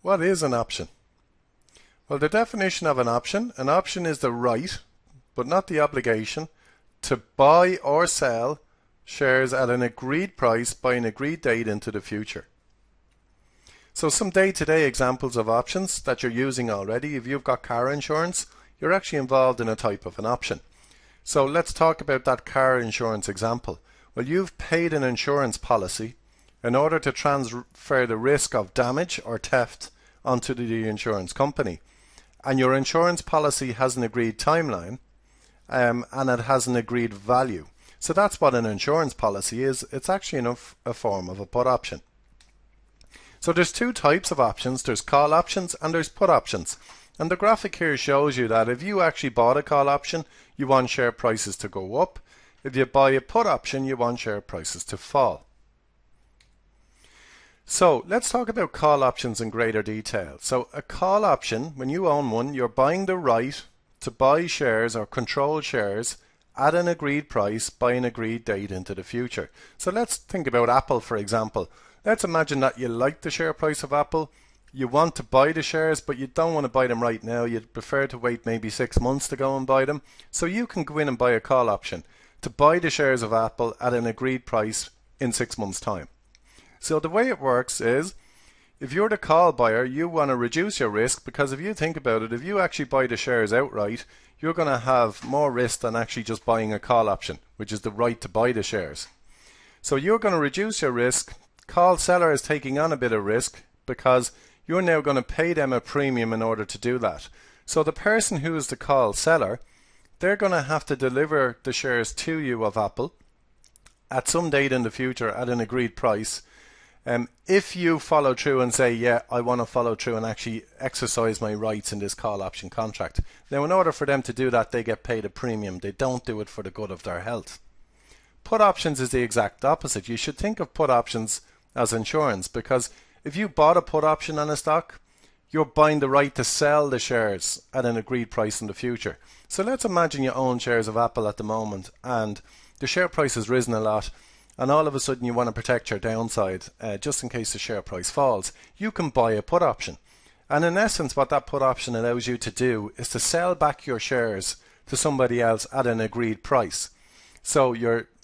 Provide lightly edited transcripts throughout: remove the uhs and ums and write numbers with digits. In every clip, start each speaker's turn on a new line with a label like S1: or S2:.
S1: What is an option? Well, the definition of an option is the right, but not the obligation, to buy or sell shares at an agreed price by an agreed date into the future. So some day-to-day examples of options that you're using already. If you've got car insurance, you're actually involved in a type of an option. So let's talk about that car insurance example. Well, you've paid an insurance policy in order to transfer the risk of damage or theft onto the insurance company. And your insurance policy has an agreed timeline and it has an agreed value. So that's what an insurance policy is. It's actually a form of a put option. So there's two types of options. There's call options and there's put options. And the graphic here shows you that if you actually bought a call option, you want share prices to go up. If you buy a put option, you want share prices to fall. So let's talk about call options in greater detail. So a call option, when you own one, you're buying the right to buy shares or control shares at an agreed price by an agreed date into the future. So let's think about Apple, for example. Let's imagine that you like the share price of Apple. You want to buy the shares, but you don't want to buy them right now. You'd prefer to wait maybe 6 months to go and buy them. So you can go in and buy a call option to buy the shares of Apple at an agreed price in 6 months' time. So the way it works is, if you're the call buyer, you want to reduce your risk, because if you think about it, if you actually buy the shares outright, you're going to have more risk than actually just buying a call option, which is the right to buy the shares. So you're going to reduce your risk. Call seller is taking on a bit of risk because you're now going to pay them a premium in order to do that. So the person who is the call seller, they're going to have to deliver the shares to you of Apple at some date in the future at an agreed price. If you follow through and say, yeah, I want to follow through and actually exercise my rights in this call option contract. Now, in order for them to do that, they get paid a premium. They don't do it for the good of their health. Put options is the exact opposite. You should think of put options as insurance, because if you bought a put option on a stock, you're buying the right to sell the shares at an agreed price in the future. So let's imagine you own shares of Apple at the moment and the share price has risen a lot, and all of a sudden you want to protect your downside just in case the share price falls. You can buy a put option. And in essence, what that put option allows you to do is to sell back your shares to somebody else at an agreed price. So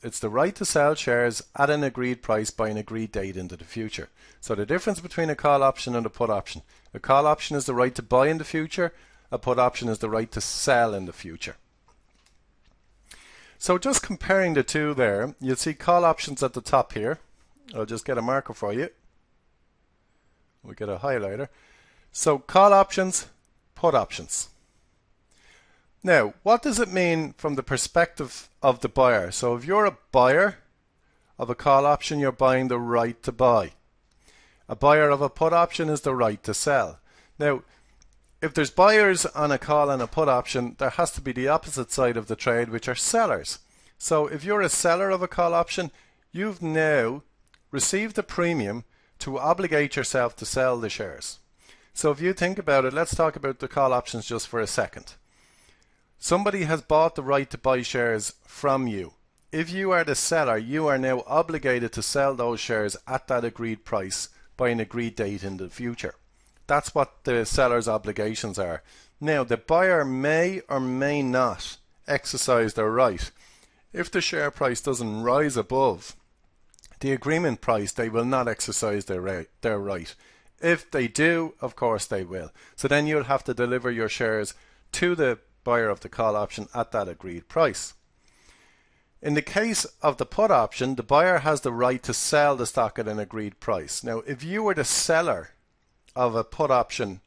S1: it's the right to sell shares at an agreed price by an agreed date into the future. So the difference between a call option and a put option. A call option is the right to buy in the future. A put option is the right to sell in the future. So just comparing the two there, you'll see call options at the top here. I'll just get a marker for you. We'll get a highlighter. So call options, put options. Now, what does it mean from the perspective of the buyer? So if you're a buyer of a call option, you're buying the right to buy. A buyer of a put option is the right to sell. Now, if there's buyers on a call and a put option, there has to be the opposite side of the trade, which are sellers. So if you're a seller of a call option, you've now received a premium to obligate yourself to sell the shares. So if you think about it, let's talk about the call options just for a second. Somebody has bought the right to buy shares from you. If you are the seller, you are now obligated to sell those shares at that agreed price by an agreed date in the future. That's what the seller's obligations are. Now, the buyer may or may not exercise their right. If the share price doesn't rise above the agreement price, they will not exercise their right. If they do, of course they will. So then you'll have to deliver your shares to the buyer of the call option at that agreed price. In the case of the put option, the buyer has the right to sell the stock at an agreed price. Now, if you were the seller of a put option,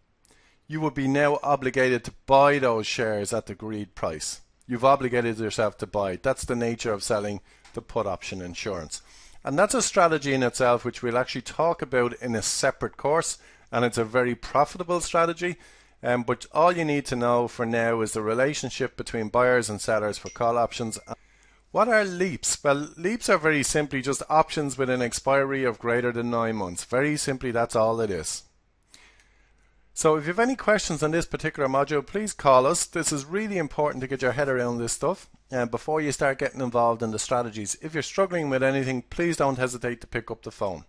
S1: you would be now obligated to buy those shares at the agreed price. You've obligated yourself to buy. That's the nature of selling the put option insurance. And that's a strategy in itself which we'll actually talk about in a separate course, and it's a very profitable strategy. But all you need to know for now is the relationship between buyers and sellers for call options. What are leaps? Well, leaps are very simply just options with an expiry of greater than 9 months. Very simply, that's all it is. So if you have any questions on this particular module, please call us. This is really important to get your head around this stuff before you start getting involved in the strategies. If you're struggling with anything, please don't hesitate to pick up the phone.